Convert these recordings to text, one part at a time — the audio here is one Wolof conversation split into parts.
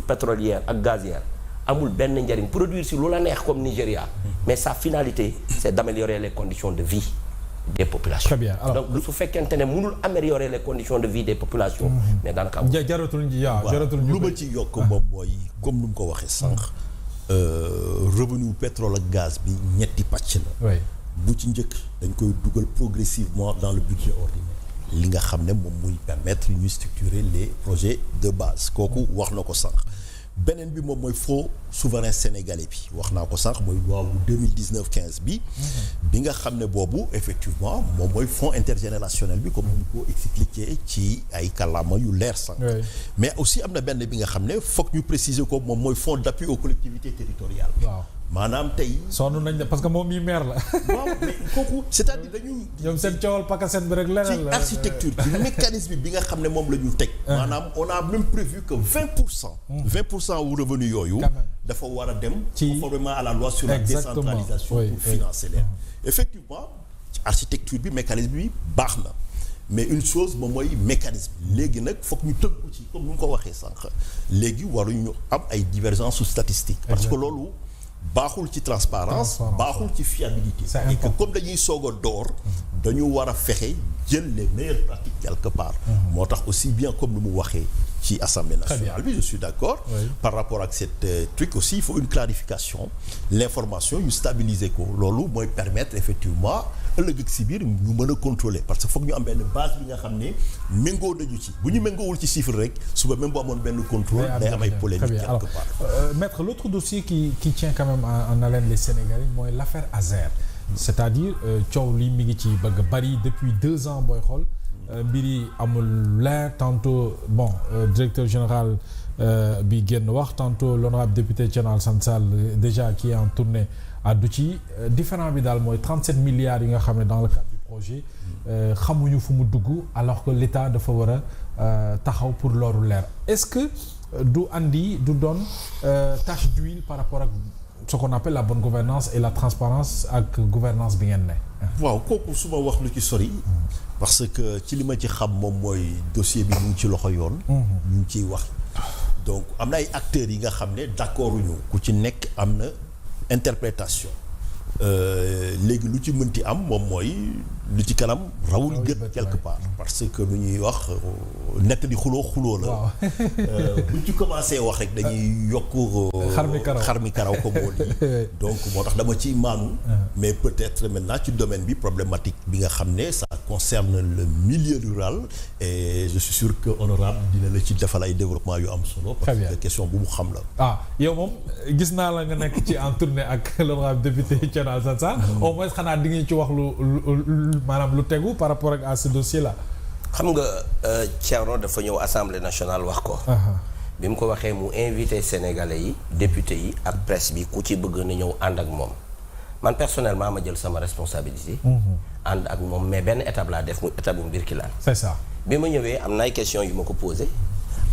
pétrolière ak gazière amul benn njariñ produire si lu la neex comme Nigéria mais sa finalité c'est d'améliorer les conditions de vie des populations. Très bien. Alors, donc su fekkente ne mënul améliorer les conditions de vie des populations. mais daanaka amul. jaratul ñu lu ma ci yokk moom mooy comme nu mu ko waxee sànq. revenu pétrole ak gaz bi ñetti pàcc la. bu ci njëkk dañ koy dugal progressivement dans le budget ordinaire. li nga xam ne moom muy permettre ñu structurer les projets de base kooku wax na ko sànq. beneen bi moom mooy fonds souverain sénégalais bi wax naa ko sànq mooy loi wu 2019-15 bi. bi nga xam ne boobu effectivement moom mooy fonds intergénérationnel bi comme ni ko expliqué ci ay kàllaama yu leer sànq. mais aussi am na benn bi nga xam ne foog ñu préciser ko moom mooy fonds d'appui aux collectivités territoriales. waaw maanaam tey. sonn nañ parce que moom mii maire la. waaw mais kooku c'est-à-dire dañu. ñoom seen coowal pakaseen bi rek leneen la. ci architecture ci mécanisme bi nga xam ne moom la ñu teg. maanaam on a même prévu que 20% wu revenu yooyu. dafa war a dem. conformément à la loi sur la décentralisation. pour financer leen. effectivement ci architecture bi mécanisme bi baax na. mais une chose moom mooy mécanisme léegi nag foog ñu tënku ci comme ni nga ko waxee sànq léegi waruñu am ay divergences statistiques. parce que loolu. baaxul ci transparence baaxul ci fiabilité et que comme dañuy soog a door dañu war a fexe jël les meilleures pratiques quelque part moo tax aussi bien comme ni mu waxee ci Assemblée nationale bi je suis d'accord par rapport ak cette truc aussi il faut une clarification l'information ñu stabiliser ko loolu mooy permettre effectivement ëllëg ak si biir ñu mën a contrôler parce que foog ñu am benn base bi nga xam ne méngoo nañu ci bu ñu méngoowul ci chiffre rek suba même bu amoon benn contrôle day am ay polémique quelque part. Maître, l'autre dossier qui tient quand même en haleine les Sénégalais mooy l'affaire Azer c'est-à-dire coow li mi ngi ci bëgg bari depuis 2 ans booy xool mbir yi amul leer tantôt bon directeur général bi génn wax tantôt l'honorable député Thierno Alassane Sall déjà qui est en tournée addu ci différent bi daal mooy 37 milliards yi nga xam ne dans le cadre du projet xamuñu fu mu dugg alors que l'État dafa war a taxaw pour loolu leer est-ce que du doon tache d'huile par rapport ak ce qu'on appelle la bonne gouvernance et la transparence ak gouvernance bi ngeen ne. waaw kooku su ma wax lu ci sori. parce que ci li ma ci xam moom mooy dossier bi ñu ngi ci loxo yoon. ñu ngi ciy wax donc am na ay acteurs yi nga xam ne d'accord ñu ku ci nekk am na interprétation léegi lu ci mënti am moom mooy lu ci kanam rawul gët quelque part parce que lu ñuy wax nekk di xuloo la buñ ci commencé wax rek dañuy yokk xar mi karaw comme on dit donc moo tax dama ciy maanu mais peut-être maintenant ci domaine bi problématique bi nga xam ne ça concerne le milieu rural et je suis sûr que honorable dina la ci defal ay développement yu am solo parce que question bu mu xam la yow moom gis naa la nga nekk ci en tournée ak l'honorable député Thierno Alassane Sall au moins xanaa di ngeen ci wax lu maanaam lu tegu par rapport ak à ce dossier là. xam nga Thierno dafa ñëw assemblée nationale wax ko. bi mu ko waxee mu invité sénégalais yi députés yi ak presse bi ku ci bëgg na ñëw ànd ak moom man personnellement ma jël sama responsabilité. ànd ak moom mais benn étape laa def mu étape bu Birkilane. c'est ça. bi ma ñëwee am na ay questions yu ma ko posé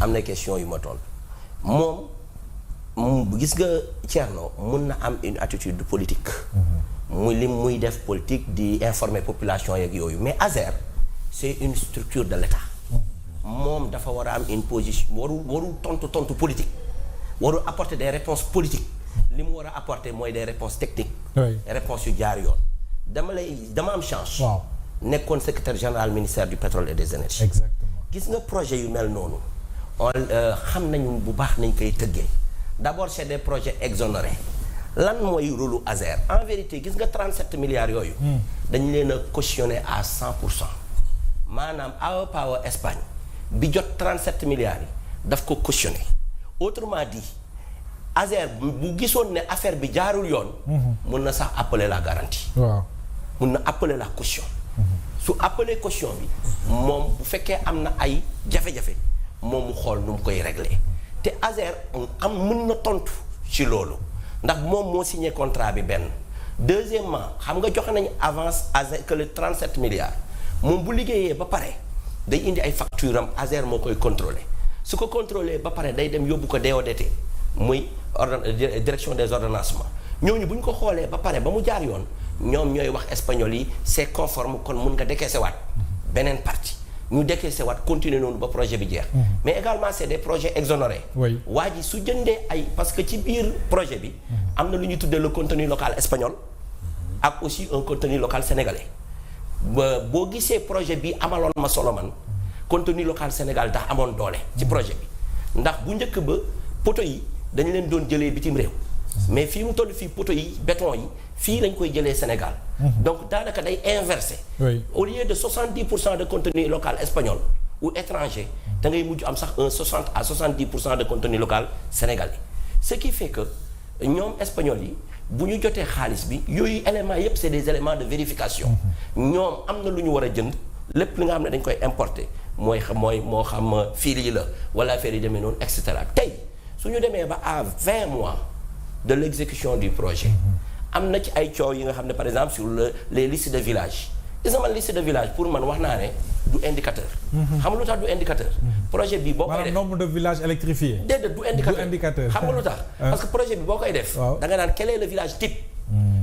am na questions yu ma tontu moom gis nga Thierno mun na am une attitude politique. muy def politique di informer population yeeg yooyu mais Azer c'est une structure de l'État moom dafa war a am une position warul tontu politique warul apporter des réponses politiques li mu war a apporter mooy des réponses techniques réponses yu jaar yoon dama am chance nekkoon secrétaire général ministère du pétrole et des énergies exactement gis nga projet yu mel noonu xam nañu bu baax nañ koy tëggee d'abord c'est des projets exonérés lan mooy rôle Azer en vérité gis nga 37 milliards yooyu dañ leen a cautionné à 100% maanaam AE Power Espagne bi jot 37 milliards yi daf ko cautionné autrement dit Azer bu gisoon ne affaire bi jaarul yoon mun na sax appeler la garantie mun na appeler la caution su appeler caution bi moom bu fekkee am na ay jafe-jafe moom mu xool nu mu koy régler te Azer mun na tontu ci loolu ndax moom moo signé contrat bi benn deuxièmement xam nga joxe nañu avance Azer que le 37 milliards moom bu liggéeyee ba pare day indi ay facture am Azer moo koy contrôler su ko contrôler ba pare day dem yóbbu ko DODT muy direction des ordonnancements ñooñu bu ñu ko xoolee ba pare ba mu jaar yoon ñoom ñooy wax espagnol yi c'est conforme kon mun nga décaisser waat beneen partie ñu décaissé waat continuer noonu ba projet bi jeex. mais également c'est des projets exonérés. oui waa ji su jëndee ay parce que ci biir projet bi. am na lu ñuy tuddee le contenu local espagnol. ak aussi un contenu local sénégalais. ba boo gisee projet bi amaloon ma solo man contenu local Sénégal daa amoon doole. ci projet bi ndax bu njëkk ba poto yi dañu leen doon jëlee bitim réew. mais fii mu toll fii poto yi béton yi fii lañ koy jëlee Sénégal. donc daanaka day inversé. au lieu de 70% de contenu local espagnol ou étranger da ngay mujj am sax un 60 à 70% de contenu local sénégalais. ce qui fait que ñoom espagnol yi bu ñu jotee xaalis bi yooyu éléments yépp c'est des éléments de vérification. ñoom am na lu ñu war a jënd lépp li nga xam ne dañ koy importer mooy moo xam fil yi la wala affaire yi demee noonu et cetera tey su ñu demee ba à 20 mois. de l'exécution du projet am na ci ay coow yi nga xam ne par exemple sur les listes de village gis nga man liste de village pour man wax naa ne du indicateur. xam nga lu tax du indicateur. projet bi boo koy def nombre de villages électrifiés. déedéet du indicateur xam nga lu tax. parce que projet bi boo koy def. da nga naan quel est le village type.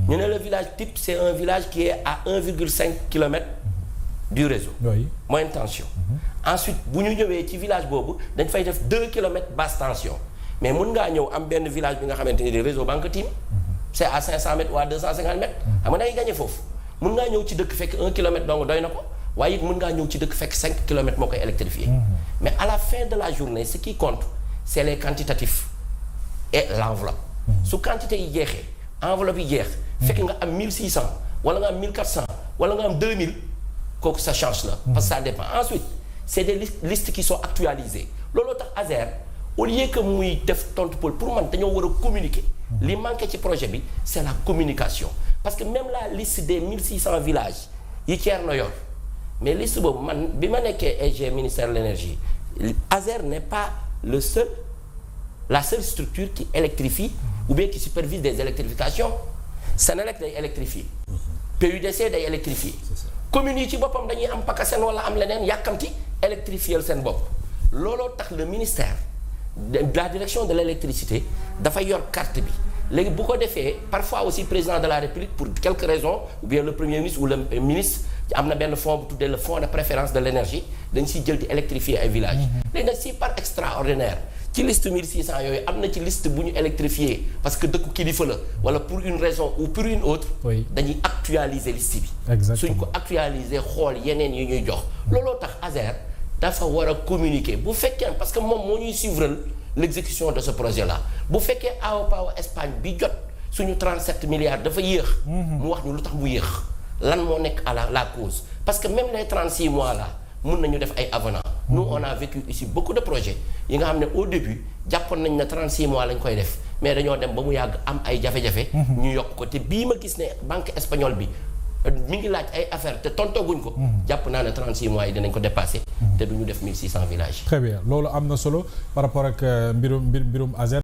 ñu ne le village type c'est un village qui est à 1,5 kilomètre du réseau. oui moyenne tension. ensuite bu ñu ñëwee ci village boobu dañ fay def 2 kilomètres basse tension. mais mun ngaa ñëw am benn village bi nga xamante ni réseau banque team c'est à 500 mètres ou à 250 mètres xam nga dangay gagné foofu mun ngaa ñëw ci dëkk fekk 1 kilomètre donc doy na ko waaye it mun ngaa ñëw ci dëkk fekk 5 kilomètres moo koy électrifier mais à la fin de la journée ce qui compte c'est les quantitatifs et l'enveloppe su quantité yi jeexee enveloppe yi jeex fekk nga am 1600 wala nga am 1400 wala nga am 2000 kooku sa chance la parce que ça dépend ensuite c'est des listes qui sont actualisées looloo tax ASER au lieu que muy def tontu pour man dañoo war a communiquer li manqué ci projet bi c'est la communication parce que même la liste des 1600 villages yi Thierno yor mais liste boobu man bi ma nekkee EG ministère de l'énergie ASER n'est pas la seule structure qui électrifie ou bien qui supervise des électrifications Senelec day électrifier PUDC day électrifier communes yi ci boppam dañuy am PACASEN wala am leneen yàkkamti électrifier seen bopp looloo tax le ministère la direction de l'électricité dafay yor carte bi léegi bu ko defee parfois aussi président de la République pour quelques raisons ou bien le premier ministre ou le ministre am na benn fonds bu tuddee le fonds de préférence de l'énergie dañ siy jël di électrifier ay villages léegi nag si par extraordinaire ci liste 1600 yooyu am na ci liste bu ñu électrifier parce que dëkku kilifa la wala pour une raison ou pour une autre dañuy actualiser liste bi suñ ko actualiser xool yeneen yi ñuy jox looloo tax ASER dafa war a communiquer bu fekkee parce que moom moo ñuy suivre l'exécution de ce projet là bu fekkee AO Power Espagne bi jot suñu 37 milliards dafa yéex. mu wax ñu lu tax mu yéex lan moo nekk à la cause parce que même les 36 mois là mun nañu def ay avenants. nous on a vécu ici beaucoup de projets yi nga xam ne au début jàppoon nañ ne 36 mois lañ koy def mais dañoo dem ba mu yàgg am ay jafe-jafe. ñu yokk ko te bii ma gis ne banque espagnole bi. mi ngi laaj ay affaire te tontooguñ ko. jàpp naa ne 36 mois yi dinañ ko dépasser. te du ñu def 1600 villages. très bien loolu am na solo par rapport ak mbirum ASER.